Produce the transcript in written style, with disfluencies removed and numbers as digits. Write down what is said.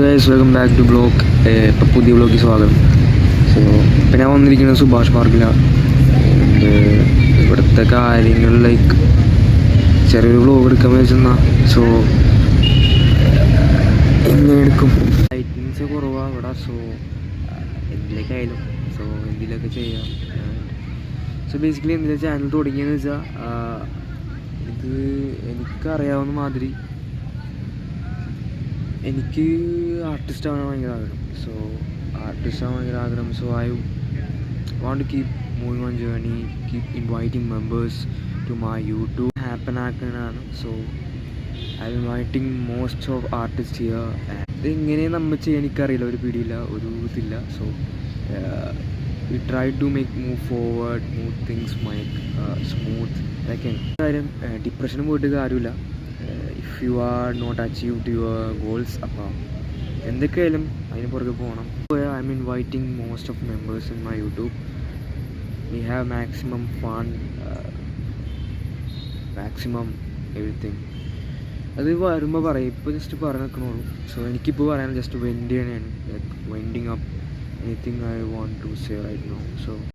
Guys welcome back to blog. ഇപ്പോൾ പുതിയ ബ്ലോഗിൽ സ്വാഗതം. സോ ഇപ്പം ഞാൻ വന്നിരിക്കുന്നത് സുഭാഷ് പാർക്കിലാണ്. ഇവിടുത്തെ കാര്യങ്ങൾ ലൈക്ക് ചെറിയൊരു ബ്ലോഗ് എടുക്കാൻ വെച്ചെന്നാൽ സോ എങ്ങനെ എടുക്കും. ലൈറ്റിങ്സ് കുറവാണ് ഇവിടെ. സോ എന്തിലേക്കായാലും സോ എന്തിലൊക്കെ ചെയ്യാം. സോ ബേസിക്കലി എന്തിനാ ചാനൽ തുടങ്ങിയെന്ന് വെച്ചാൽ ഇത് എനിക്കറിയാവുന്ന മാതിരി എനിക്ക് ആർട്ടിസ്റ്റ് ആവാൻ ഭയങ്കര ആഗ്രഹം. സോ ആർട്ടിസ്റ്റ് ആവാൻ ഭയങ്കര ആഗ്രഹം. So I want to keep moving on journey, keep inviting members to my YouTube happen ആക്കാനാണ്. So I inviting most of artist here. ഇതെങ്ങനെ നമ്മൾ ചെയ്യാൻ എനിക്കറിയില്ല, ഒരു പിടിയില്ല, ഒരു ഇതില്ല. So we try to move forward, move things smooth. അതൊക്കെ കാര്യം. ഡിപ്രഷനും പോയിട്ട് കാര്യമില്ല if you are not achieved your goals. അപ്പോൾ എന്തൊക്കെയായാലും അതിന് പുറകെ പോകണം. I am inviting most of members in my YouTube. We have maximum fun, maximum everything. അത് വരുമ്പോൾ പറയും, ഇപ്പോൾ ജസ്റ്റ് പറഞ്ഞു നിൽക്കണുള്ളൂ. സോ എനിക്കിപ്പോൾ പറയാൻ ജസ്റ്റ് വെൻഡ് ചെയ്യണതാണ്, like venting up anything I want to say right now. So